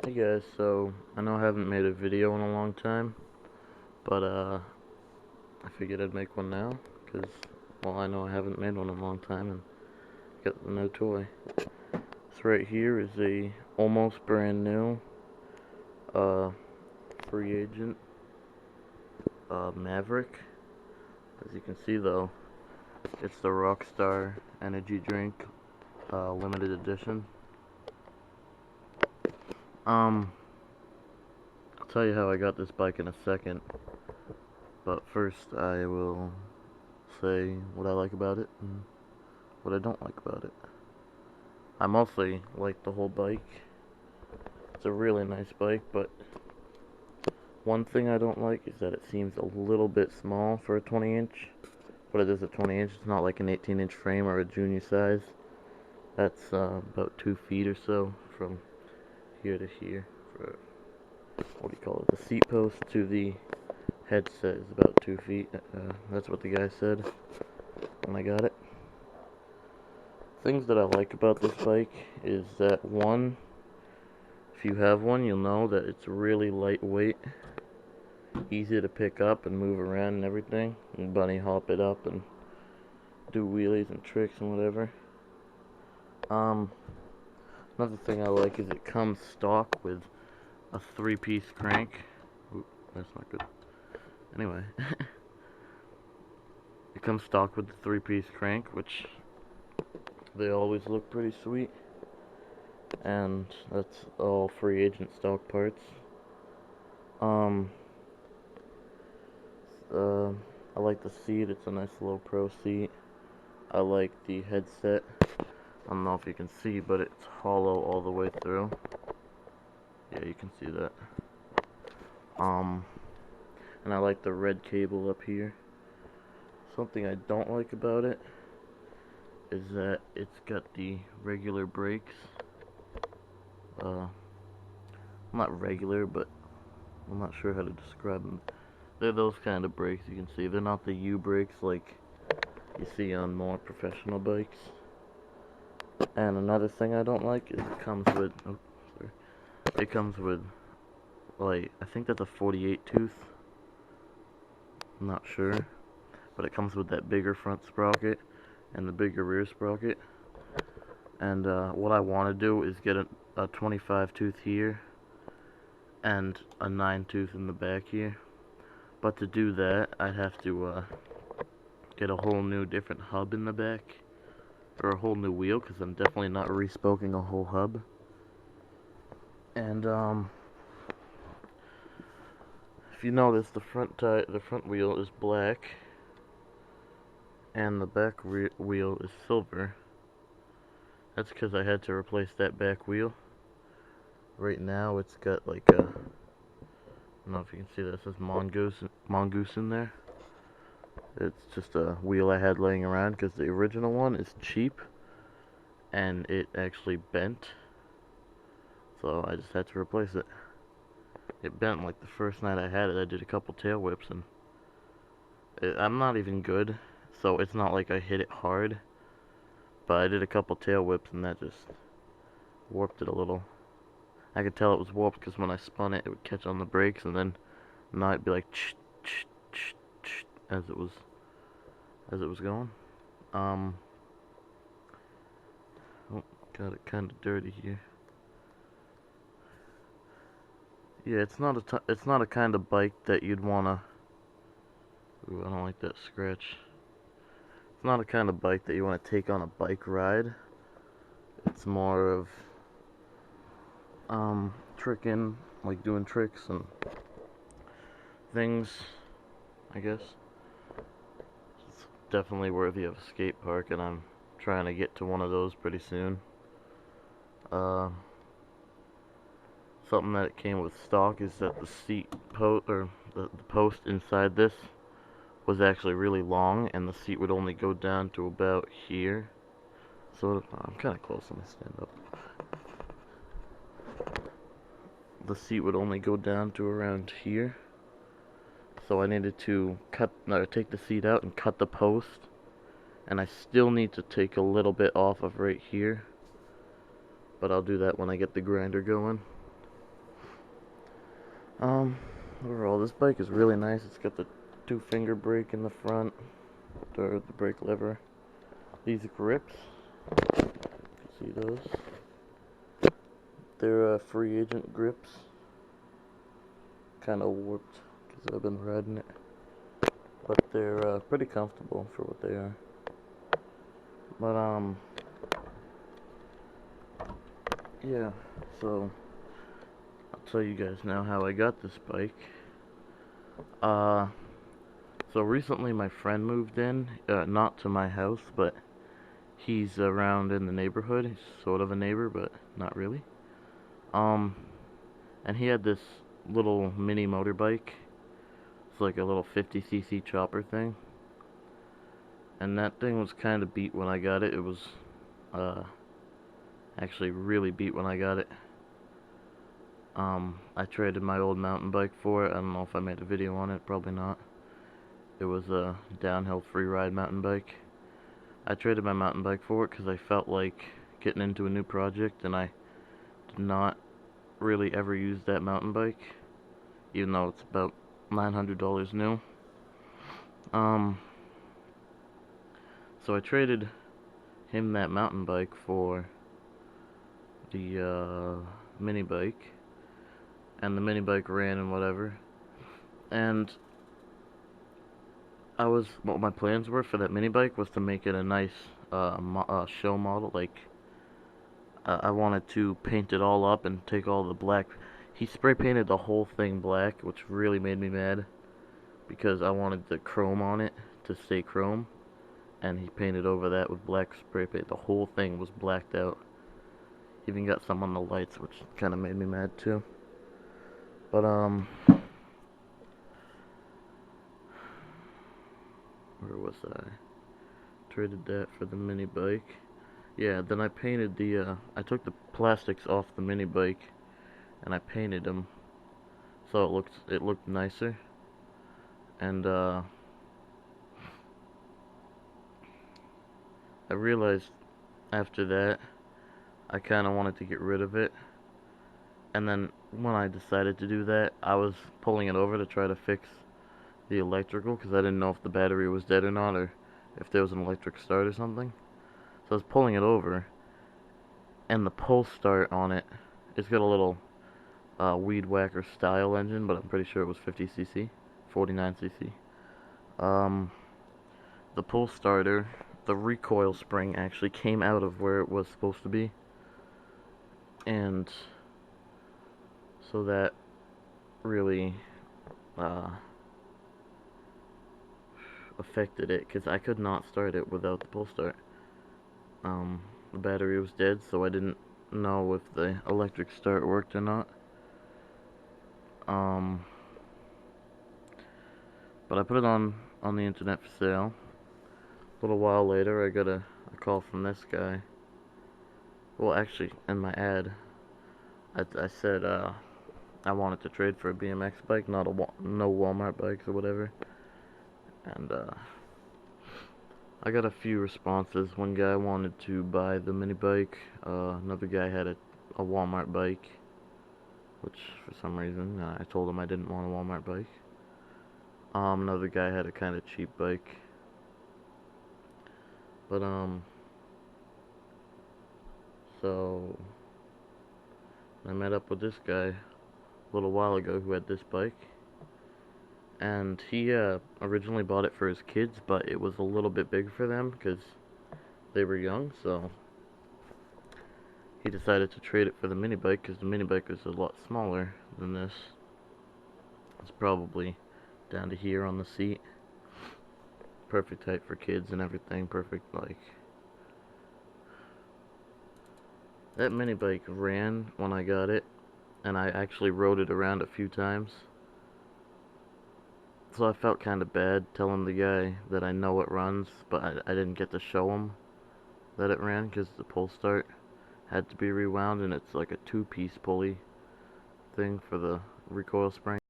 Hey guys, so I know I haven't made a video in a long time, but I figured I'd make one now, because, well, I know I haven't made one in a long time and got the new toy. This right here is a almost brand new, uh, free agent, Maverick. As you can see though, it's the Rockstar energy drink, limited edition. I'll tell you how I got this bike in a second, but first I will say what I like about it and what I don't like about it. I mostly like the whole bike. It's a really nice bike, but one thing I don't like is that it seems a little bit small for a 20 inch. But it is a 20 inch, it's not like an 18-inch frame or a junior size. That's about 2 feet or so from here to here. For, what do you call it? The seat post to the headset is about 2 feet. That's what the guy said when I got it. Things that I like about this bike is that, one, if you have one, you'll know that it's really lightweight, easy to pick up and move around and everything, and bunny hop it up and do wheelies and tricks and whatever. Another thing I like is it comes stock with a 3-piece crank. Ooh, that's not good. Anyway, it comes stock with the 3-piece crank, which they always look pretty sweet. And that's all free agent stock parts. I like the seat, it's a nice low pro seat. I like the headset. I don't know if you can see, but it's hollow all the way through. Yeah, you can see that. And I like the red cable up here. Something I don't like about it is that it's got the regular brakes. Not regular, but I'm not sure how to describe them. They're those kind of brakes you can see. They're not the U brakes like you see on more professional bikes. And another thing I don't like is it comes with, oh, sorry. It comes with, like, I think that's a 48 tooth. I'm not sure. But it comes with that bigger front sprocket and the bigger rear sprocket. And what I want to do is get a 25 tooth here and a 9 tooth in the back here. But to do that, I'd have to get a whole new different hub in the back, or a whole new wheel, because I'm definitely not respoking a whole hub. And if you notice, the front wheel is black, and the back wheel is silver. That's because I had to replace that back wheel. Right now, it's got like a, I don't know if you can see that, it says Mongoose in there. It's just a wheel I had laying around because the original one is cheap and it actually bent, so I just had to replace it. It bent like the first night I had it. I did a couple tail whips and I'm not even good, so it's not like I hit it hard, but I did a couple tail whips and that just warped it a little. I could tell it was warped because when I spun it, it would catch on the brakes, and then now it'd be like as it was going. Oh, got it kind of dirty here. Yeah, it's not a kind of bike that you'd wanna. Ooh, I don't like that scratch. It's not a kind of bike that you want to take on a bike ride. It's more of tricking, like doing tricks and things, I guess. It's definitely worthy of a skate park, and I'm trying to get to one of those pretty soon. Something that came with stock is that the seat post, or the post inside this, was actually really long, and the seat would only go down to about here. So I'm kind of close. Let me stand up. The seat would only go down to around here. So I needed to take the seat out and cut the post, and I still need to take a little bit off of right here, but I'll do that when I get the grinder going. Um, Overall, this bike is really nice. It's got the two-finger brake in the front, or the brake lever. These grips, you can see those. They're free agent grips. Kind of warped because I've been riding it, but they're pretty comfortable for what they are. But yeah. So I'll tell you guys now how I got this bike. Uh, so recently my friend moved in, not to my house, but he's around in the neighborhood. He's sort of a neighbor, but not really. Um, and he had this little mini motorbike. It's like a little 50cc chopper thing. And that thing was kind of beat when I got it. It was, actually really beat when I got it. I traded my old mountain bike for it. I don't know if I made a video on it, probably not. It was a downhill free ride mountain bike. I traded my mountain bike for it because I felt like getting into a new project, and I did not really ever use that mountain bike, even though it's about $900 new. So I traded him that mountain bike for the mini bike, and the mini bike ran and whatever. And what my plans were for that mini bike was to make it a nice show model. Like, I wanted to paint it all up and take all the black. He spray painted the whole thing black, which really made me mad because I wanted the chrome on it to stay chrome, and he painted over that with black spray paint. The whole thing was blacked out. Even got some on the lights, which kind of made me mad too. But where was I? Traded that for the mini bike. Yeah, then I painted I took the plastics off the mini bike and I painted them so it looked nicer. And I realized after that I kind of wanted to get rid of it. And then when I decided to do that, I was pulling it over to try to fix the electrical because I didn't know if the battery was dead or not, or if there was an electric start or something. So I was pulling it over, and the pull start on it, it's got a little weed whacker style engine, but I'm pretty sure it was 50cc, 49cc. The pull starter, the recoil spring actually came out of where it was supposed to be, and so that really affected it because I could not start it without the pull start. The battery was dead, so I didn't know if the electric start worked or not. But I put it on the internet for sale. A little while later, I got a call from this guy. Well, actually, in my ad, I said I wanted to trade for a BMX bike, no Walmart bikes or whatever. And I got a few responses. One guy wanted to buy the mini bike. Another guy had a Walmart bike, which for some reason I told him I didn't want a Walmart bike. Another guy had a kind of cheap bike. But so I met up with this guy a little while ago who had this bike. And he originally bought it for his kids, but it was a little bit big for them because they were young, so he decided to trade it for the mini bike because the mini bike is a lot smaller than this. It's probably down to here on the seat. Perfect height for kids and everything, perfect, like. That mini bike ran when I got it, and I actually rode it around a few times. So I felt kind of bad telling the guy that I know it runs, but I didn't get to show him that it ran because the pull start had to be rewound, and it's like a two-piece pulley thing for the recoil spring.